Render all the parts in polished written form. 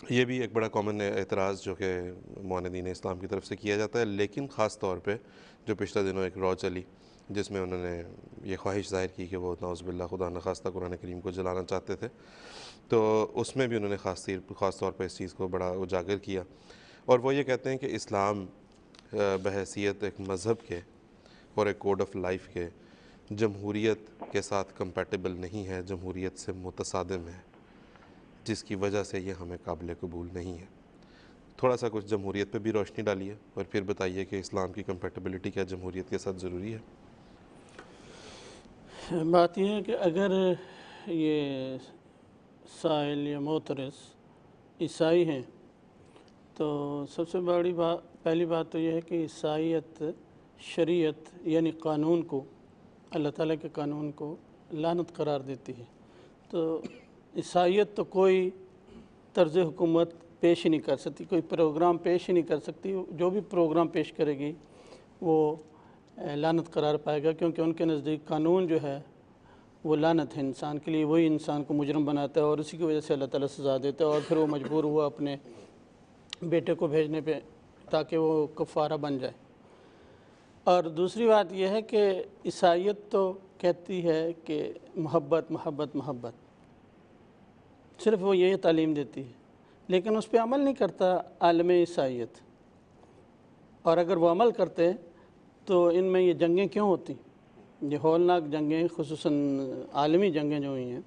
یہ بھی ایک بڑا کامن اعتراض جو کہ معاندین اسلام کی طرف سے کیا جاتا ہے، لیکن خاص طور پہ جو پچھلے دنوں ایک را چلی جس میں انہوں نے یہ خواہش ظاہر کی کہ وہ نعوذ باللہ خدا نخواستہ قرآن کریم کو جلانا چاہتے تھے، تو اس میں بھی انہوں نے خاص طور پہ اس چیز کو بڑا اجاگر کیا، اور وہ یہ کہتے ہیں کہ اسلام بحیثیت ایک مذہب کے اور ایک کوڈ آف لائف کے جمہوریت کے ساتھ کمپیٹیبل نہیں ہے، جمہوریت سے متصادم ہے، جس کی وجہ سے یہ ہمیں قابل قبول نہیں ہے۔ تھوڑا سا کچھ جمہوریت پہ بھی روشنی ڈالیے اور پھر بتائیے کہ اسلام کی کمپیٹیبلٹی کیا جمہوریت کے ساتھ ضروری ہے؟ بات یہ ہے کہ اگر یہ سائل یا معترض عیسائی ہیں تو سب سے بڑی پہلی بات تو یہ ہے کہ عیسائیت شریعت یعنی قانون کو، اللہ تعالیٰ کے قانون کو لعنت قرار دیتی ہے۔ تو عیسائیت تو کوئی طرز حکومت پیش ہی نہیں کر سکتی، کوئی پروگرام پیش ہی نہیں کر سکتی، جو بھی پروگرام پیش کرے گی وہ لعنت قرار پائے گا، کیونکہ ان کے نزدیک قانون جو ہے وہ لعنت ہے انسان کے لیے، وہی انسان کو مجرم بناتا ہے اور اسی کی وجہ سے اللہ تعالیٰ سزا دیتا ہے، اور پھر وہ مجبور ہوا اپنے بیٹے کو بھیجنے پہ تاکہ وہ کفارہ بن جائے۔ اور دوسری بات یہ ہے کہ عیسائیت تو کہتی ہے کہ محبت محبت محبت، صرف وہ یہی تعلیم دیتی ہے، لیکن اس پہ عمل نہیں کرتا عالم عیسائیت، اور اگر وہ عمل کرتے تو ان میں یہ جنگیں کیوں ہوتی، یہ ہولناک جنگیں، خصوصاً عالمی جنگیں جو ہوئی ہیں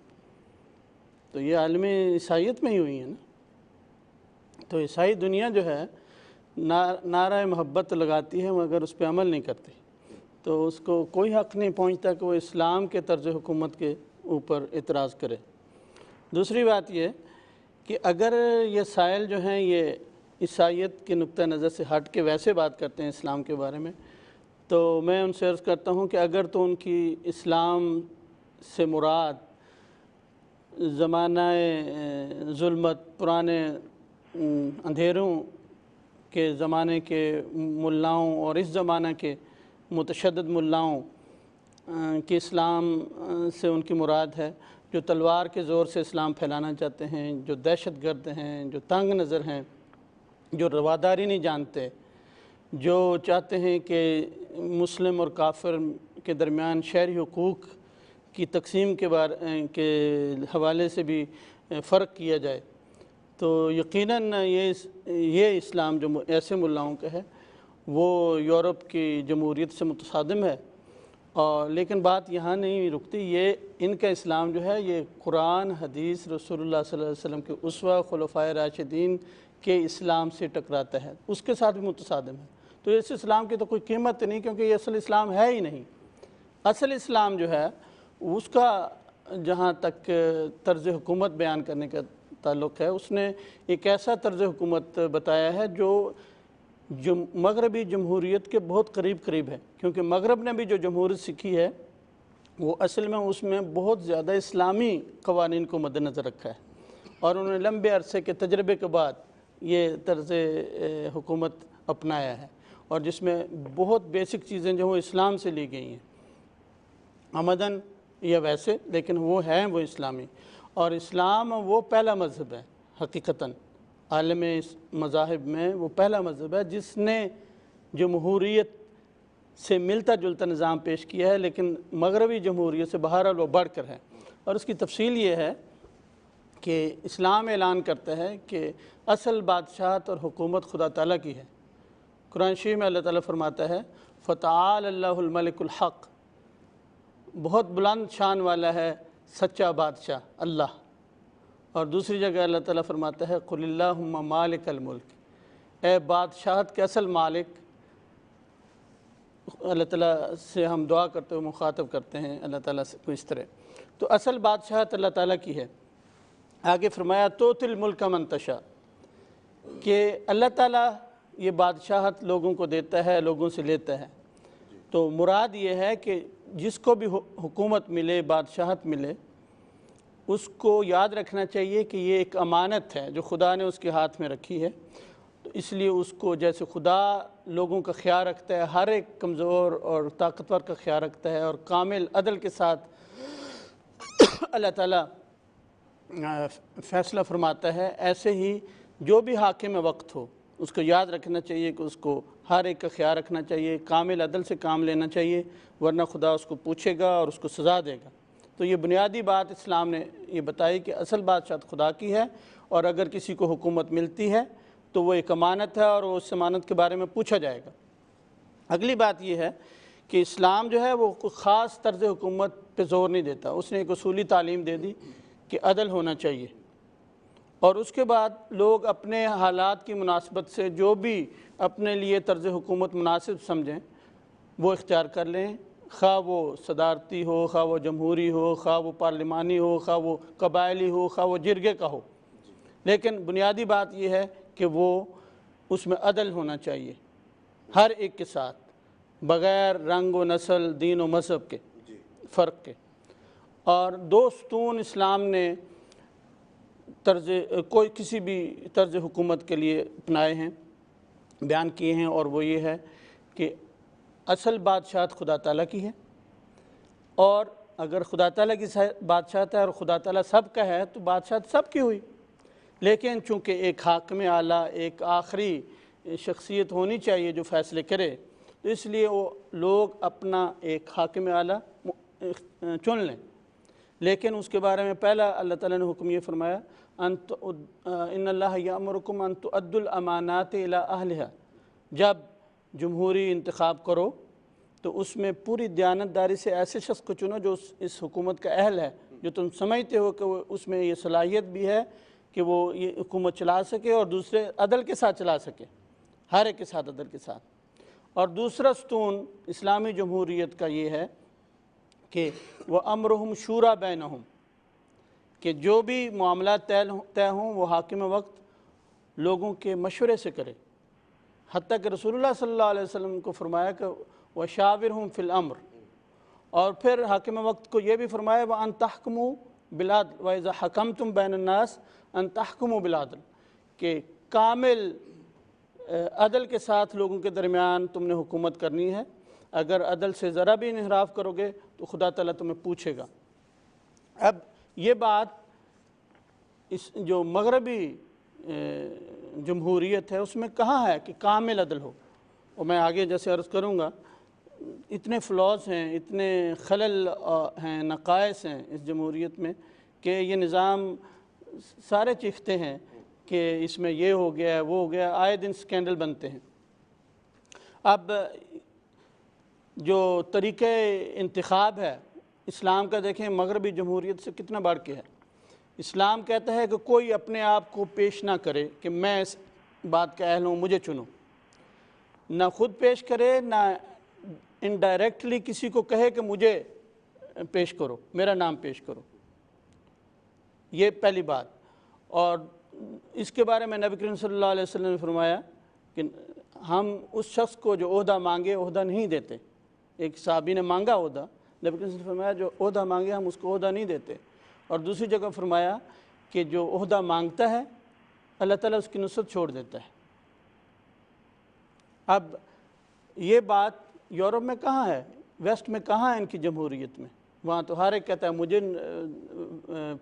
تو یہ عالم عیسائیت میں ہی ہوئی ہیں نا۔ تو عیسائی دنیا جو ہے نعرہ محبت لگاتی ہے مگر اس پہ عمل نہیں کرتی، تو اس کو کوئی حق نہیں پہنچتا کہ وہ اسلام کے طرز حکومت کے اوپر اعتراض کرے۔ دوسری بات یہ کہ اگر یہ سائل جو ہیں یہ عیسائیت کے نقطہ نظر سے ہٹ کے ویسے بات کرتے ہیں اسلام کے بارے میں، تو میں ان سے عرض کرتا ہوں کہ اگر تو ان کی اسلام سے مراد زمانہ ظلمت، پرانے اندھیروں کے زمانے کے ملاؤں اور اس زمانہ کے متشدد ملاؤں کے اسلام سے ان کی مراد ہے، جو تلوار کے زور سے اسلام پھیلانا چاہتے ہیں، جو دہشت گرد ہیں، جو تنگ نظر ہیں، جو رواداری نہیں جانتے، جو چاہتے ہیں کہ مسلم اور کافر کے درمیان شہری حقوق کی تقسیم کے حوالے سے بھی فرق کیا جائے، تو یقیناً یہ اسلام جو ایسے ملاؤں کا ہے وہ یورپ کی جمہوریت سے متصادم ہے۔ لیکن بات یہاں نہیں رکتی، یہ ان کا اسلام جو ہے یہ قرآن، حدیث، رسول اللہ صلی اللہ علیہ وسلم کے اسوہ، خلفائے راشدین کے اسلام سے ٹکراتا ہے، اس کے ساتھ بھی متصادم ہے۔ تو اس اسلام کی تو کوئی قیمت نہیں، کیونکہ یہ اصل اسلام ہے ہی نہیں۔ اصل اسلام جو ہے اس کا جہاں تک طرز حکومت بیان کرنے کا تعلق ہے، اس نے ایک ایسا طرز حکومت بتایا ہے جو مغربی جمہوریت کے بہت قریب ہے، کیونکہ مغرب نے بھی جو جمہوریت سیکھی ہے وہ اصل میں اس میں بہت زیادہ اسلامی قوانین کو مد نظر رکھا ہے، اور انہوں نے لمبے عرصے کے تجربے کے بعد یہ طرز حکومت اپنایا ہے، اور جس میں بہت بیسک چیزیں جو وہ اسلام سے لی گئی ہیں عمدن یا ویسے، لیکن وہ ہیں وہ اسلامی، اور اسلام وہ پہلا مذہب ہے حقیقتاً عالم مذاہب میں، وہ پہلا مذہب ہے جس نے جمہوریت سے ملتا جلتا نظام پیش کیا ہے، لیکن مغربی جمہوریت سے بہرحال وہ بڑھ کر ہے۔ اور اس کی تفصیل یہ ہے کہ اسلام اعلان کرتا ہے کہ اصل بادشاہت اور حکومت خدا تعالیٰ کی ہے۔ قرآن شریف میں اللہ تعالیٰ فرماتا ہے فَتَعَالَ اللَّهُ الْمَلِكُ الْحَقُّ، بہت بلند شان والا ہے سچا بادشاہ اللہ۔ اور دوسری جگہ اللہ تعالیٰ فرماتا ہے قُلِ اللَّهُمَّ مَالِكَ الْمُلْكِ، اے بادشاہت کے اصل مالک۔ اللہ تعالیٰ سے ہم دعا کرتے ہوئے مخاطب کرتے ہیں اللہ تعالیٰ سے کو اس طرح، تو اصل بادشاہت اللہ تعالیٰ کی ہے۔ آگے فرمایا تُؤْتِي الْمُلْكَ مَن تَشَاءُ، کہ اللہ تعالیٰ یہ بادشاہت لوگوں کو دیتا ہے، لوگوں سے لیتا ہے۔ تو مراد یہ ہے کہ جس کو بھی حکومت ملے، بادشاہت ملے، اس کو یاد رکھنا چاہیے کہ یہ ایک امانت ہے جو خدا نے اس کے ہاتھ میں رکھی ہے، تو اس لیے اس کو جیسے خدا لوگوں کا خیال رکھتا ہے، ہر ایک کمزور اور طاقتور کا خیال رکھتا ہے، اور کامل عدل کے ساتھ اللہ تعالیٰ फैसला फरमाता है, ऐसे ही जो भी हाकिम वक्त हो उसको याद रखना चाहिए कि उसको हर एक का ख्याल रखना चाहिए, कामिल अदल से काम लेना चाहिए, वरना खुदा उसको पूछेगा और उसको सज़ा देगा। तो ये बुनियादी बात इस्लाम ने ये बताई कि असल बादशाह खुदा की है, और अगर किसी को हुकूमत मिलती है तो वो एक अमानत है और उस अमानत के बारे में पूछा जाएगा। अगली बात यह है कि इस्लाम जो है वो कोई ख़ास तर्ज़ हुकूमत पे ज़ोर नहीं देता, उसने एक उसूली तालीम दे दी कि अदल होना चाहिए, और उसके बाद लोग अपने हालात की मुनासिबत से जो भी अपने लिए तर्ज़ हुकूमत मुनासिब समझें वो इख्तियार कर लें, खा वो सदारती हो, खा वो जमहूरी हो, खा वो पार्लिमानी हो, खा वो कबायली हो, खा वो जिरगे का हो, लेकिन बुनियादी बात यह है कि वो उसमें अदल होना चाहिए हर एक के साथ, बग़ैर रंग व नस्ल, दीन व मज़हब के फ़र्क के। और दो स्तून इस्लाम ने कोई किसी भी तर्ज़ हुकूमत के लिए अपनाए हैं, बयान किए हैं, और वो ये है कि असल बादशाहत खुदा ताला की है, और अगर खुदा ताला की बादशाहत है और खुदा ताला सब का है तो बादशाहत सब की हुई। लेकिन चूँकि एक हाकिम आला, एक आखिरी शख्सियत होनी चाहिए जो फ़ैसले करे, तो इसलिए वो लोग अपना एक हाकिम आला चुन लें। लेकिन उसके बारे में पहला अल्लाह ताला ने हुक्म ये फरमाया, इन्नल्लाह यअमुरुकुम अन तुअद्दुल अमानात इला अहलिहा, जब जमहूरी इंतखाब करो तो उसमें पूरी दयानतदारी से ऐसे शख्स को चुनो जो इस हुकूमत का अहल है, जो तुम समझते हो कि वो उसमें ये सलाहियत भी है कि वो ये हुकूमत चला सके और दूसरे अदल के साथ चला सके, हर एक के साथ अदल के साथ। और दूसरा स्तून इस्लामी जमहूरियत का ये है कि वह अमरुहुम शूरा बैनहुम, कि जो भी मामला तय हों वो हाकिम वक्त लोगों के मशवरे से करे। हत्ता कि रसूलुल्लाह सल्लल्लाहु अलैहि वसल्लम को फरमाया कि वशाविरहुम फिल अम्र, और फिर हाकिम वक्त को ये भी फरमाया व अन तहकुमु बिलादल व इज़ा हकमतुम बैनन्नास अन तहकुमु बिलादल, कि कामिल अदल के साथ लोगों के दरमियान तुमने हुकूमत करनी है, अगर अदल से ज़रा भी इन्हिराफ करोगे तो खुदा ताला तुम्हें पूछेगा। अब ये बात इस जो मगरबी जमहूरियत है उसमें कहाँ है कि कामिल अदल हो, और मैं आगे जैसे अर्ज़ करूँगा इतने फ्लॉज हैं, इतने खलल हैं, नक़ाइस हैं इस जमहूरियत में कि ये निज़ाम सारे चीखते हैं कि इसमें ये हो गया, वो हो गया, आए दिन स्कैंडल बनते हैं। अब जो तरीक़े इंतखाब है इस्लाम का देखें मगरबी जमहूरियत से कितना बढ़ के है। इस्लाम कहता है कि कोई अपने आप को पेश ना करे कि मैं इस बात का अहल हूँ, मुझे चुनो, ना खुद पेश करे, ना इनडायरेक्टली किसी को कहे कि मुझे पेश करो, मेरा नाम पेश करो। ये पहली बात। और इसके बारे में नबी करीम सल्लल्लाहु अलैहि वसल्लम ने फरमाया कि हम उस शख्स को जो ओहदा मांगे ओहदा नहीं देते। एक साहबी ने मांगा ओहदा, नबी करीम ने फरमाया जो ओहदा मांगे हम उसको ओहदा नहीं देते। और दूसरी जगह फरमाया कि जो ओहदा मांगता है अल्लाह ताला उसकी नुसरत छोड़ देता है। अब ये बात यूरोप में कहाँ है, वेस्ट में कहाँ है इनकी जमहूरियत में? वहाँ तो हर एक कहता है मुझे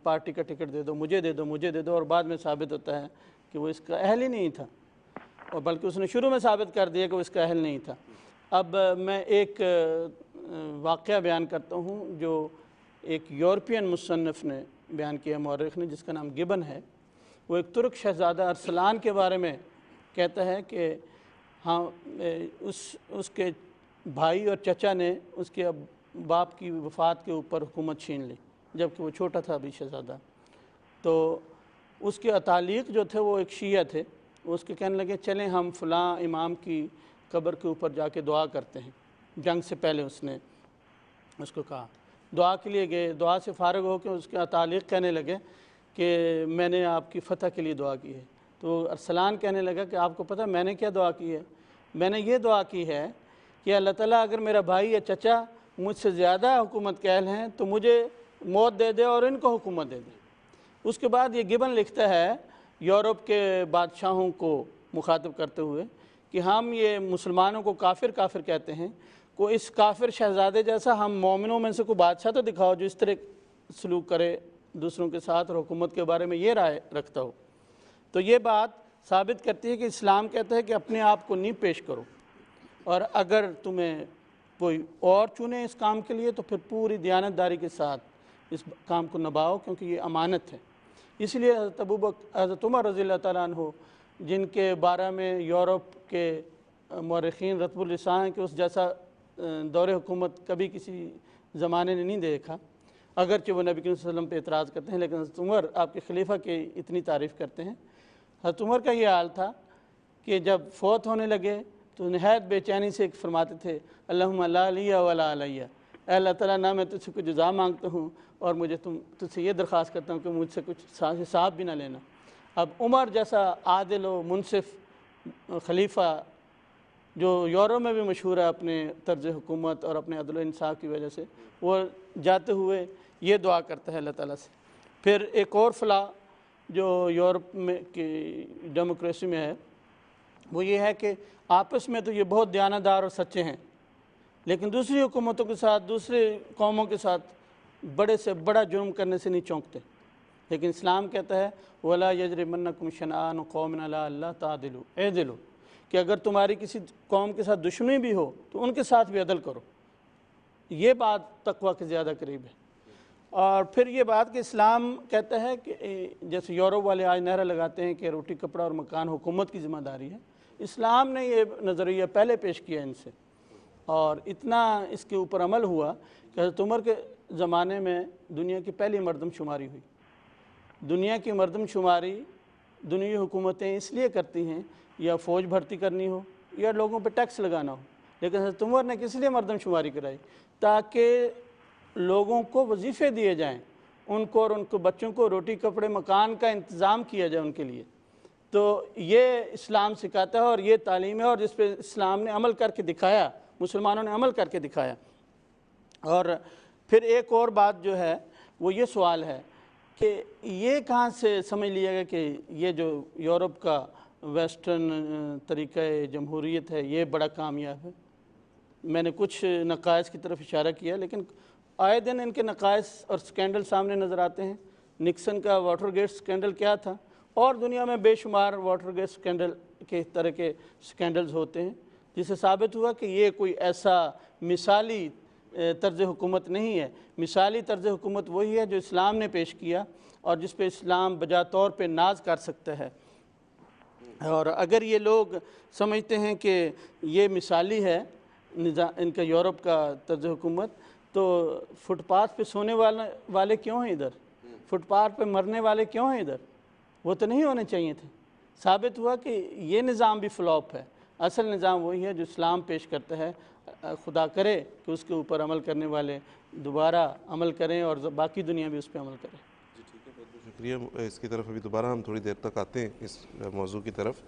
पार्टी का टिकट दे दो, मुझे दे दो, मुझे दे दो, और बाद में साबित होता है कि वो इसका अहल ही नहीं था, और बल्कि उसने शुरू में साबित कर दिया कि वो इसका अहल नहीं था। अब मैं एक वाक़या बयान करता हूँ जो एक यूरोपियन मुसन्निफ़ ने बयान किया, मौरख़ ने, जिसका नाम गिबन है। वो एक तुर्क शहज़ादा अरसलान के बारे में कहता है कि हाँ उसके भाई और चचा ने उसके बाप की वफ़ात के ऊपर हुकूमत छीन ली, जबकि वो छोटा था अभी शहज़ादा। तो उसके अतालिक जो थे वो एक शिया थे, उसके कहने लगे चलें हम फ़लाँ इमाम की कब्र के ऊपर जाके दुआ करते हैं। जंग से पहले उसने उसको कहा, दुआ के लिए गए, दुआ से फ़ारिग होकर उसके अतालिक कहने लगे कि मैंने आपकी फ़तह के लिए दुआ की है। तो अरसलान कहने लगा कि आपको पता है मैंने क्या दुआ की है? मैंने ये दुआ की है कि अल्लाह ताला अगर मेरा भाई या चचा मुझसे ज़्यादा हुकूमत के अहल हैं तो मुझे मौत दे दे और इनको हुकूमत दे दे। उसके बाद ये गिबन लिखता है यूरोप के बादशाहों को मुखातिब करते हुए कि हम ये मुसलमानों को काफिर काफिर कहते हैं, को इस काफिर शहज़ादे जैसा हम मोमिनों में से कोई बादशाह तो दिखाओ जो इस तरह सलूक करे दूसरों के साथ और हुकूमत के बारे में ये राय रखता हो। तो ये बात साबित करती है कि इस्लाम कहता है कि अपने आप को नहीं पेश करो, और अगर तुम्हें कोई और चुने इस काम के लिए तो फिर पूरी दयानतदारी के साथ इस काम को निभाओ, क्योंकि ये अमानत है। इसलिए हज़रत उमर रज़ी अल्लाह तआला अन्हु, जिनके बारे में यूरोप के मौरख़ीन रतबुल लिसान हैं कि उस जैसा दौर हुकूमत कभी किसी ज़माने ने नहीं देखा, अगरचे वो नबी करीम सल्लल्लाहु अलैहि वसल्लम पे एतराज़ करते हैं, लेकिन हज़रत उमर आपके खलीफा की इतनी तारीफ़ करते हैं। हज़रत उमर का ये हाल था कि जब फ़ौत होने लगे तो नहायत बेचैनी से फरमाते थे, अल्लाहुम्मा ला लिया वला अलैया, ऐ अल्लाह ताला ना मैं तुझसे कुछ जज़ा मांगता हूँ और तुझसे ये दरख्वास्त करता हूँ कि मुझसे कुछ हिसाब भी ना लेना। अब उमर जैसा आदिल व मुनसिफ खलीफा, जो यूरोप में भी मशहूर है अपने तर्ज हुकूमत और अपने अदल इंसाफ की वजह से, वो जाते हुए ये दुआ करता है अल्लाह ताला से। फिर एक और फलाह जो यूरोप में की डेमोक्रेसी में है वो ये है कि आपस में तो ये बहुत दयानतदार और सच्चे हैं, लेकिन दूसरी हुकूमतों के साथ, दूसरे कौमों के साथ बड़े से बड़ा जुर्म करने से नहीं चौंकते। लेकिन इस्लाम कहता है वला यजरिमन्नकुम शनआन कौमिन अला अल्ला तादिलू एदिलू, कि अगर तुम्हारी किसी कौम के साथ दुश्मनी भी हो तो उनके साथ भी अदल करो। ये बात तकवा के ज़्यादा करीब है। और फिर ये बात कि इस्लाम कहता है कि जैसे यूरोप वाले आज नारा लगाते हैं कि रोटी कपड़ा और मकान हुकूमत की ज़िम्मेदारी है, इस्लाम ने ये नज़रिया पहले पेश किया इनसे, और इतना इसके ऊपर अमल हुआ कि हज़रत उमर के ज़माने में दुनिया की पहली मरदमशुमारी हुई। दुनिया की मरदमशुमारी दुनिया हुकूमतें इसलिए करती हैं, या फ़ौज भर्ती करनी हो या लोगों पर टैक्स लगाना हो, लेकिन हज़रत उमर ने किस लिए मरदमशुमारी कराई? ताकि लोगों को वजीफ़े दिए जाएं, उनको और उनको बच्चों को रोटी कपड़े मकान का इंतज़ाम किया जाए उनके लिए। तो ये इस्लाम सिखाता है और ये तालीम है, और जिस पे इस्लाम ने अमल करके दिखाया, मुसलमानों ने अमल करके दिखाया। और फिर एक और बात जो है वो ये सवाल है कि ये कहाँ से समझ लिया गया कि ये जो यूरोप का वेस्टर्न तरीक़ा जमहूरियत है ये बड़ा कामयाब है। मैंने कुछ नक़ाइस की तरफ इशारा किया, लेकिन आए दिन इनके नक़ाइस और स्कैंडल सामने नज़र आते हैं। निक्सन का वाटरगेट स्कैंडल क्या था, और दुनिया में बेशुमार वाटरगेट स्कैंडल के तरह के स्कैंडल्स होते हैं, जिससे साबित हुआ कि ये कोई ऐसा मिसाली तर्ज हुकूमत नहीं है। मिसाली तर्ज हुकूमत वही है जो इस्लाम ने पेश किया और जिस पे इस्लाम बजा तौर पे नाज कर सकता है। और अगर ये लोग समझते हैं कि ये मिसाली है इनका यूरोप का तर्ज हुकूमत, तो फुटपाथ पे सोने वाले क्यों हैं इधर? फुटपाथ पे मरने वाले क्यों हैं इधर? वो तो नहीं होने चाहिए थे। साबित हुआ कि ये निज़ाम भी फ्लॉप है। असल निज़ाम वही है जो इस्लाम पेश करता है। खुदा करे कि उसके ऊपर अमल करने वाले दोबारा अमल करें और बाकी दुनिया भी उस पर अमल करे। जी ठीक है, बहुत बहुत शुक्रिया। इसकी तरफ अभी दोबारा हम थोड़ी देर तक आते हैं इस मौजू की तरफ।